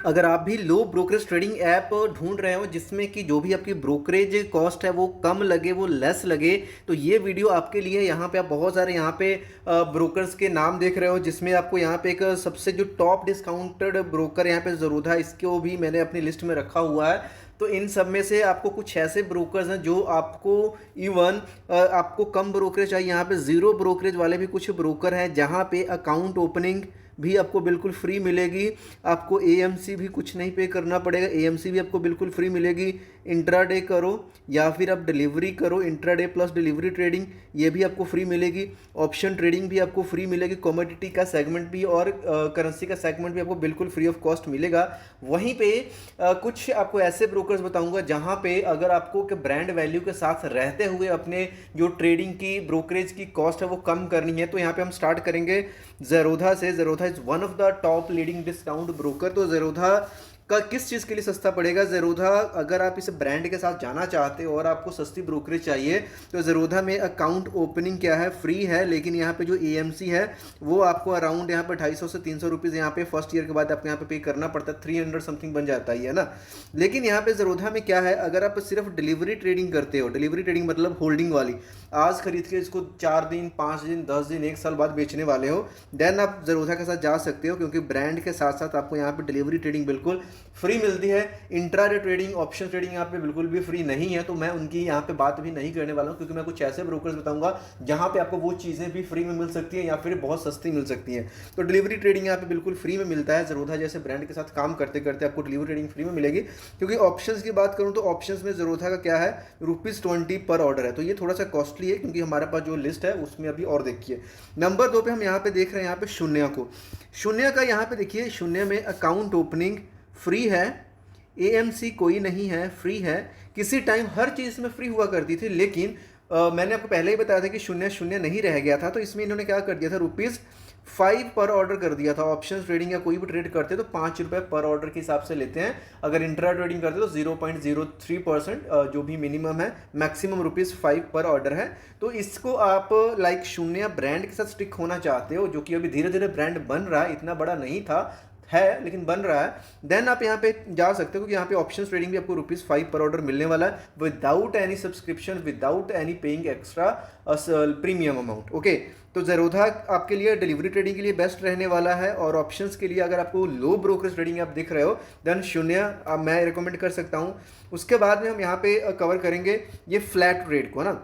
अगर आप भी लो ब्रोकरेज ट्रेडिंग ऐप ढूंढ रहे हो जिसमें कि जो भी आपकी ब्रोकरेज कॉस्ट है वो कम लगे, वो लेस लगे, तो ये वीडियो आपके लिए। यहाँ पे आप बहुत सारे यहाँ पे ब्रोकर्स के नाम देख रहे हो, जिसमें आपको यहाँ पे एक सबसे जो टॉप डिस्काउंटेड ब्रोकर यहाँ पे ज़रूरत है, इसको भी मैंने अपनी लिस्ट में रखा हुआ है। तो इन सब में से आपको कुछ ऐसे ब्रोकर्स हैं जो आपको इवन आपको कम ब्रोकरेज चाहिए, यहाँ पे ज़ीरो ब्रोकरेज वाले भी कुछ ब्रोकर हैं जहाँ पे अकाउंट ओपनिंग भी आपको बिल्कुल फ्री मिलेगी। आपको एएमसी भी कुछ नहीं पे करना पड़ेगा, एएमसी भी आपको बिल्कुल फ्री मिलेगी। इंट्राडे करो या फिर आप डिलीवरी करो, इंट्राडे प्लस डिलीवरी ट्रेडिंग, ये भी आपको फ्री मिलेगी। ऑप्शन ट्रेडिंग भी आपको फ्री मिलेगी। कमोडिटी का सेगमेंट भी और करेंसी का सेगमेंट भी आपको बिल्कुल फ्री ऑफ कॉस्ट मिलेगा। वहीं पे कुछ आपको ऐसे ब्रोकर्स बताऊंगा जहां पे अगर आपको ब्रांड वैल्यू के साथ रहते हुए अपने जो ट्रेडिंग की ब्रोकरेज की कॉस्ट है वो कम करनी है, तो यहाँ पे हम स्टार्ट करेंगे ज़ेरोधा से। Zerodha is one of the top leading discount broker. तो ज़ेरोधा का किस चीज़ के लिए सस्ता पड़ेगा? ज़ेरोधा, अगर आप इस ब्रांड के साथ जाना चाहते हो और आपको सस्ती ब्रोकरेज चाहिए तो ज़ेरोधा में अकाउंट ओपनिंग क्या है, फ्री है। लेकिन यहाँ पे जो एएमसी है वो आपको अराउंड यहाँ पे 250 से 300 रुपीज़ यहाँ पे फर्स्ट ईयर के बाद आपको यहाँ पे करना पड़ता है। 300 समथिंग बन जाता है ना। लेकिन यहाँ पे ज़ेरोधा में क्या है, अगर आप सिर्फ डिलीवरी ट्रेडिंग करते हो, डिलीवरी ट्रेडिंग मतलब होल्डिंग वाली, आज खरीद के इसको 4 दिन 5 दिन 10 दिन 1 साल बाद बेचने वाले हो, देन आप ज़ेरोधा के साथ जा सकते हो, क्योंकि ब्रांड के साथ साथ आपको यहाँ पे डिलीवरी ट्रेडिंग बिल्कुल फ्री मिलती है। इंट्राडे ट्रेडिंग, ऑप्शन ट्रेडिंग यहाँ पे बिल्कुल भी फ्री नहीं है, तो मैं उनकी यहाँ पे बात भी नहीं करने वाला हूँ, क्योंकि मैं कुछ ऐसे ब्रोकर्स बताऊंगा जहाँ पे आपको वो चीज़ें भी फ्री में मिल सकती हैं या फिर बहुत सस्ती मिल सकती हैं। तो डिलीवरी ट्रेडिंग यहाँ पे बिल्कुल फ्री में मिलता है। ज़ेरोधा जैसे ब्रांड के साथ काम करते करते आपको डिलीवरी ट्रेडिंग फ्री में मिलेगी। क्योंकि ऑप्शंस की बात करूँ तो ऑप्शंस में ज़ेरोधा का क्या है, ₹20 पर ऑर्डर है, तो ये थोड़ा सा कॉस्टली है, क्योंकि हमारे पास जो लिस्ट है उसमें अभी और देखिए। नंबर 2 पे हम यहाँ पे देख रहे हैं यहाँ पे शून्य को। शून्य का यहाँ पे देखिए, शून्य में अकाउंट ओपनिंग फ्री है, एएमसी कोई नहीं है, फ्री है। किसी टाइम हर चीज़ में फ्री हुआ करती थी, लेकिन मैंने आपको पहले ही बताया था कि शून्य शून्य नहीं रह गया था, तो इसमें इन्होंने क्या कर दिया था, ₹5 पर ऑर्डर कर दिया था। ऑप्शन ट्रेडिंग या कोई भी ट्रेड करते तो ₹5 पर ऑर्डर के हिसाब से लेते हैं। अगर इंट्रा ट्रेडिंग करते तो 0.03% जो भी मिनिमम है, मैक्सिमम ₹5 पर ऑर्डर है। तो इसको आप लाइक शून्य ब्रांड के साथ स्टिक होना चाहते हो, जो कि अभी धीरे धीरे ब्रांड बन रहा है, इतना बड़ा नहीं था है लेकिन बन रहा है, देन आप यहाँ पे जा सकते हो, क्योंकि यहाँ पे ऑप्शन ट्रेडिंग भी आपको ₹5 पर ऑर्डर मिलने वाला है, without any subscription, without any paying extra premium amount. Okay, तो ज़ेरोधा आपके लिए डिलीवरी ट्रेडिंग के लिए बेस्ट रहने वाला है। और ऑप्शंस के लिए अगर आपको लो ब्रोकरेज ट्रेडिंग आप दिख रहे हो, देन शून्य मैं रिकमेंड कर सकता हूँ। उसके बाद में हम यहाँ पे कवर करेंगे ये फ्लैट ट्रेड को ना।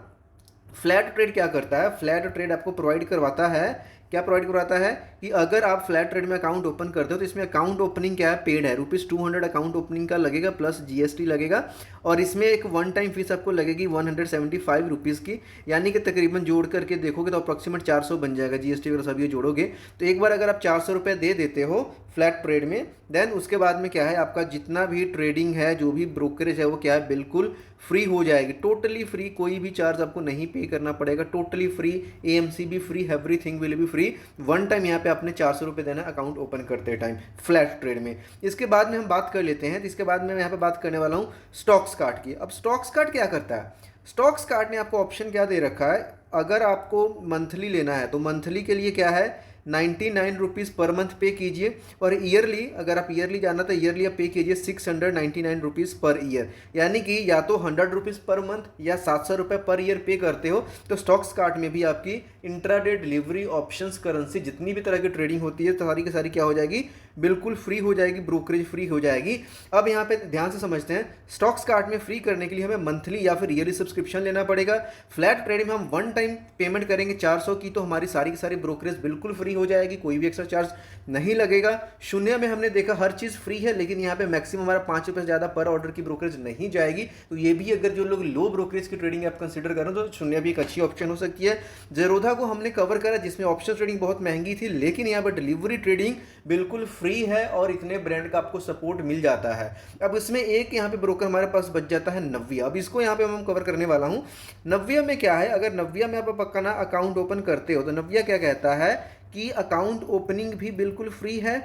फ्लैट ट्रेड क्या करता है? फ्लैट ट्रेड आपको प्रोवाइड करवाता है, क्या प्रोवाइड करवाता है कि अगर आप फ्लैट ट्रेड में अकाउंट ओपन करते हो तो इसमें अकाउंट ओपनिंग क्या है, पेड है। ₹200 अकाउंट ओपनिंग का लगेगा प्लस जीएसटी लगेगा, और इसमें एक वन टाइम फीस आपको लगेगी ₹175 की, यानी कि तकरीबन जोड़ करके देखोगे तो अप्रॉक्सीमेट 400 बन जाएगा, जीएसटी वगैरह सब ये जोड़ोगे। तो एक बार अगर आप ₹400 दे देते हो फ्लैट ट्रेड में, देन उसके बाद में क्या है, आपका जितना भी ट्रेडिंग है, जो भी ब्रोकरेज है, वो क्या है, बिल्कुल फ्री हो जाएगी, टोटली फ्री। कोई भी चार्ज आपको नहीं पे करना पड़ेगा, टोटली फ्री। एएमसी भी free, everything will be free. One time यहाँ पे आपने ₹400 देना अकाउंट ओपन करते टाइम फ्लैट ट्रेड में। इसके बाद में हम बात कर लेते हैं, तो इसके बाद में मैं यहाँ पे बात करने वाला हूँ स्टॉक्स कार्ड की। अब स्टॉक्स कार्ड क्या करता है? स्टॉक्स कार्ड ने आपको ऑप्शन क्या दे रखा है, अगर आपको मंथली लेना है तो मंथली के लिए क्या है, ₹99 पर मंथ पे कीजिए, और ईयरली, अगर आप ईयरली जाना तो ईयरली आप पे कीजिए ₹699 पर ईयर, यानी कि या तो ₹100 पर मंथ या ₹700 पर ईयर पे करते हो। तो स्टॉक्स कार्ड में भी आपकी इंट्राडे, डिलीवरी, ऑप्शंस, करेंसी, जितनी भी तरह की ट्रेडिंग होती है तो सारी की सारी क्या हो जाएगी, बिल्कुल फ्री हो जाएगी, ब्रोकरेज फ्री हो जाएगी। अब यहाँ पे ध्यान से समझते हैं, स्टॉक्स कार्ड में फ्री करने के लिए हमें मंथली या फिर ईयरली सब्सक्रिप्शन लेना पड़ेगा। फ्लैट ट्रेड में हम वन टाइम पेमेंट करेंगे 400 की, तो हमारी सारी की सारी ब्रोकरेज बिल्कुल फ्री हो जाएगी, कोई भी एक्स्ट्रा चार्ज नहीं लगेगा। शून्य में हमने देखा हर चीज़ फ्री है, लेकिन यहाँ पे मैक्सिमम हमारा ₹5 से ज़्यादा पर ऑर्डर की ब्रोकरेज नहीं जाएगी। तो ये भी, अगर जो लोग लो ब्रोकरेज की ट्रेडिंग आप कंसिडर करें तो शून्य भी एक अच्छी ऑप्शन हो सकती है। ज़ेरोधा को हमने कवर करा, जिसमें ऑप्शन ट्रेडिंग बहुत महंगी थी, लेकिन यहाँ पर डिलीवरी ट्रेडिंग बिल्कुल फ्री है और इतने ब्रांड का आपको सपोर्ट मिल जाता है। अब इसमें एक यहाँ पे ब्रोकर हमारे पास बच जाता है नव्या। अब इसको यहाँ पे हम कवर करने वाला हूँ। नव्या में क्या है, अगर नव्या में आप पक्का अकाउंट ओपन करते हो तो नव्या क्या कहता है कि अकाउंट ओपनिंग भी बिल्कुल फ्री है,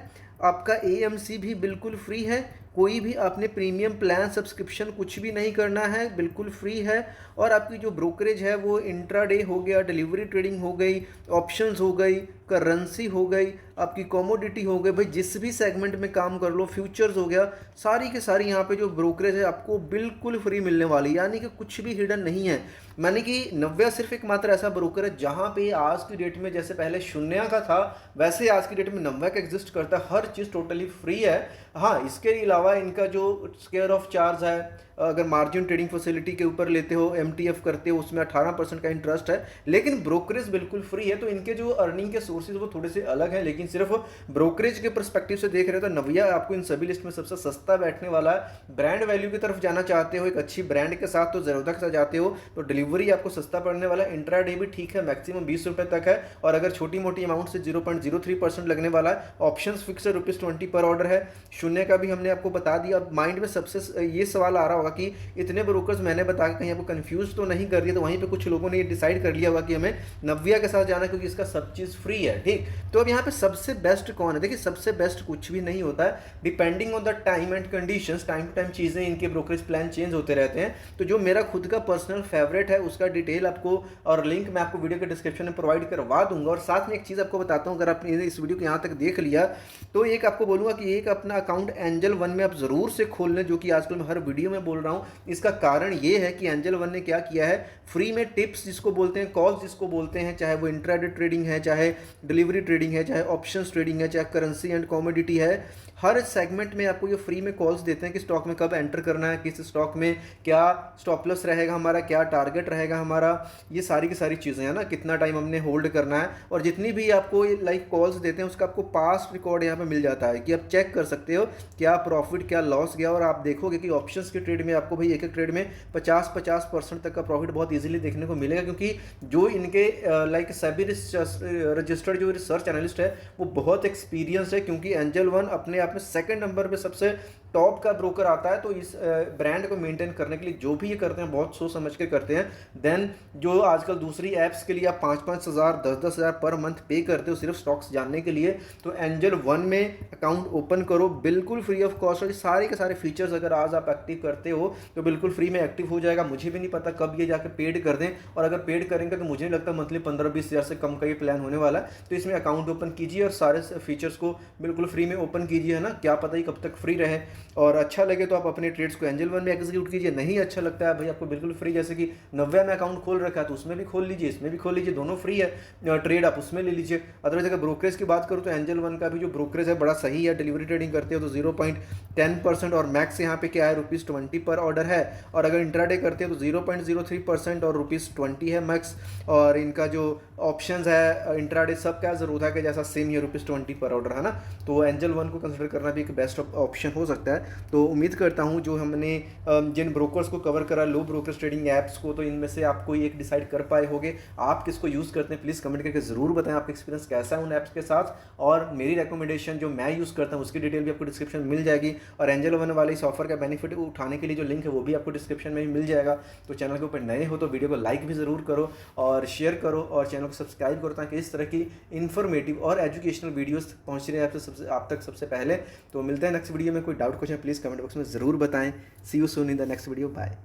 आपका एएमसी भी बिल्कुल फ्री है, कोई भी आपने प्रीमियम प्लान सब्सक्रिप्शन कुछ भी नहीं करना है, बिल्कुल फ्री है। और आपकी जो ब्रोकरेज है वो इंट्राडे हो गया, डिलीवरी ट्रेडिंग हो गई, ऑप्शंस हो गई, करेंसी हो गई, आपकी कमोडिटी हो गई, भाई जिस भी सेगमेंट में काम कर लो, फ्यूचर्स हो गया, सारी के सारी यहाँ पे जो ब्रोकरेज है आपको बिल्कुल फ्री मिलने वाली, यानी कि कुछ भी हिडन नहीं है। माने कि नव्या सिर्फ एक मात्र ऐसा ब्रोकर है जहाँ पे आज की डेट में जैसे पहले शून्य का था वैसे आज की डेट में नव्या का एग्जिस्ट करता है, हर चीज़ टोटली फ्री है। हाँ, इसके अलावा इनका जो स्क्वायर ऑफ चार्ज है, अगर मार्जिन ट्रेडिंग फैसिलिटी के ऊपर लेते हो, एमटीएफ करते हो, उसमें 18% का इंटरेस्ट है, लेकिन ब्रोकरेज बिल्कुल फ्री है। तो इनके जो अर्निंग के सोर्सेज वो थोड़े से अलग हैं, लेकिन सिर्फ ब्रोकरेज के परस्पेक्टिव से देख रहे हो तो नव्या आपको इन सभी लिस्ट में सबसे सस्ता बैठने वाला है। ब्रांड वैल्यू की तरफ जाना चाहते हो एक अच्छी ब्रांड के साथ तो ज़ेरोधा के साथ जाते हो तो डिलीवरी आपको सस्ता पड़ने वाला है। इंट्रा डे भी ठीक है, मैक्सिमम 20 रुपये तक है, और अगर छोटी मोटी अमाउंट से 0.03% लगने वाला है। ऑप्शन फिक्स है ₹20 पर ऑर्डर है। शून्य का भी हमने आपको बता दिया। अब माइंड में सबसे ये सवाल आ रहा होगा कि इतने ब्रोकर्स मैंने बता के कहीं आपको कंफ्यूज तो नहीं कर दिया, तो वहीं पे कुछ लोगों ने ये डिसाइड कर लिया होगा कि हमें नव्या के साथ जाना क्योंकि इसका सब चीज़ फ्री है। ठीक, तो अब यहाँ पे सबसे बेस्ट कौन है? देखिए, सबसे बेस्ट कुछ भी नहीं होता है, depending on the time and conditions. Time to time चीज़ें इनके ब्रोकरेज प्लान चेंज होते रहते हैं। तो जो मेरा खुद का पर्सनल फेवरेट है उसका डिटेल आपको और लिंक मैं आपको वीडियो के डिस्क्रिप्शन में प्रोवाइड करवा दूंगा। और साथ में एक चीज़ आपको बताता हूँ, अगर आपने इस वीडियो को यहाँ तक देख लिया तो एक आपको बोलूँगा कि एक अपना अकाउंट एंजल वन में आप ज़रूर से खोल लें, जो कि आजकल मैं हर वीडियो में बोल रहा हूँ। इसका कारण ये है कि एंजल वन ने क्या किया है, फ्री में टिप्स जिसको बोलते हैं, कॉल्स जिसको बोलते हैं, चाहे वो इंट्राडे ट्रेडिंग है, चाहे डिलीवरी ट्रेडिंग है, चाहे ऑप्शंस ट्रेडिंग है, चाहे करेंसी एंड कमोडिटी है, हर सेगमेंट में आपको ये फ्री में कॉल्स देते हैं कि स्टॉक में कब एंटर करना है, किस स्टॉक में क्या स्टॉप लॉस रहेगा हमारा, क्या टारगेट रहेगा हमारा, ये सारी की सारी चीज़ें हैं ना, कितना टाइम हमने होल्ड करना है। और जितनी भी आपको ये लाइव कॉल्स देते हैं उसका आपको पास्ट रिकॉर्ड यहाँ पे मिल जाता है कि आप चेक कर सकते हो क्या प्रॉफिट क्या लॉस गया। और आप देखोगे कि ऑप्शंस के ट्रेड में आपको भाई एक एक ट्रेड में 50% तक का प्रॉफिट बहुत ईजिली देखने को मिलेगा, क्योंकि जो इनके लाइक सेबी रजिस्टर्ड जो रिसर्च एनालिस्ट है वो बहुत एक्सपीरियंस है, क्योंकि एंजल वन अपने आप में सेकंड नंबर पे सबसे टॉप का ब्रोकर आता है। तो इस ब्रांड को मेंटेन करने के लिए जो भी ये करते हैं बहुत सोच समझ के करते हैं। देन जो आजकल दूसरी ऐप्स के लिए आप 5-5 हज़ार 10-10 हज़ार पर मंथ पे करते हो सिर्फ स्टॉक्स जानने के लिए, तो एंजल वन में अकाउंट ओपन करो बिल्कुल फ्री ऑफ कॉस्ट। और सारे के सारे फीचर्स अगर आज आप एक्टिव करते हो तो बिल्कुल फ्री में एक्टिव हो जाएगा। मुझे भी नहीं पता कब ये जाकर पेड कर दें, और अगर पेड करेंगे तो मुझे नहीं लगता मंथली 15-20 हज़ार से कम का ये प्लान होने वाला है। तो इसमें अकाउंट ओपन कीजिए और सारे फीचर्स को बिल्कुल फ्री में ओपन कीजिए, है ना, क्या पता ही कब तक फ्री रहे। और अच्छा लगे तो आप अपने ट्रेड्स को एंजल वन में एग्जीक्यूट कीजिए, नहीं अच्छा लगता है भाई आपको बिल्कुल फ्री, जैसे कि नव्या में अकाउंट खोल रखा है तो उसमें भी खोल लीजिए, इसमें भी खोल लीजिए, दोनों फ्री है, ट्रेड आप उसमें ले लीजिए। अदरवाइज अगर ब्रोकरेज की बात करूँ तो एंजल वन का भी जो ब्रोकरेज है बड़ा सही है। डिलीवरी ट्रेडिंग करते हो तो 0.10% और मैक्स यहाँ पे क्या है ₹20 पर ऑर्डर है, और अगर इंट्राडे करते हो तो 0.03% और ₹20 है मैक्स। और इनका जो ऑप्शंस है इंट्राडे सब क्या ज़ेरोधा के जैसा सेम ही ₹20 पर ऑर्डर है ना। तो एंजल वन को कंसिडर करना भी एक बेस्ट ऑप्शन हो सकता है। तो उम्मीद करता हूँ जो हमने जिन ब्रोकर्स को कवर करा लो ब्रोकर्स ट्रेडिंग ऐप्स को, तो इनमें से आप कोई एक डिसाइड कर पाए होंगे। आप किसको यूज़ करते हैं प्लीज़ कमेंट करके ज़रूर बताएं, आपका एक्सपीरियंस कैसा है उन ऐप्स के साथ। और मेरी रिकमेंडेशन जो मैं यूज़ करता हूँ उसकी डिटेल भी आपको डिस्क्रिप्शन में मिल जाएगी, और एंजल वन वाले इस ऑफर का बेनिफिट उठाने के लिए जो लिंक है वो भी आपको डिस्क्रिप्शन में भी मिल जाएगा। तो चैनल के ऊपर नए हो तो वीडियो को लाइक भी ज़रूर करो और शेयर करो और चैनल को सब्सक्राइब करो, ताकि इस तरह की इन्फॉर्मेटिव और एजुकेशनल वीडियोस पहुँच रहे हैं आप तक सबसे पहले। तो मिलते हैं नेक्स्ट वीडियो में। कोई doubt question please comment box में ज़रूर बताएं। See you soon in the next video, bye.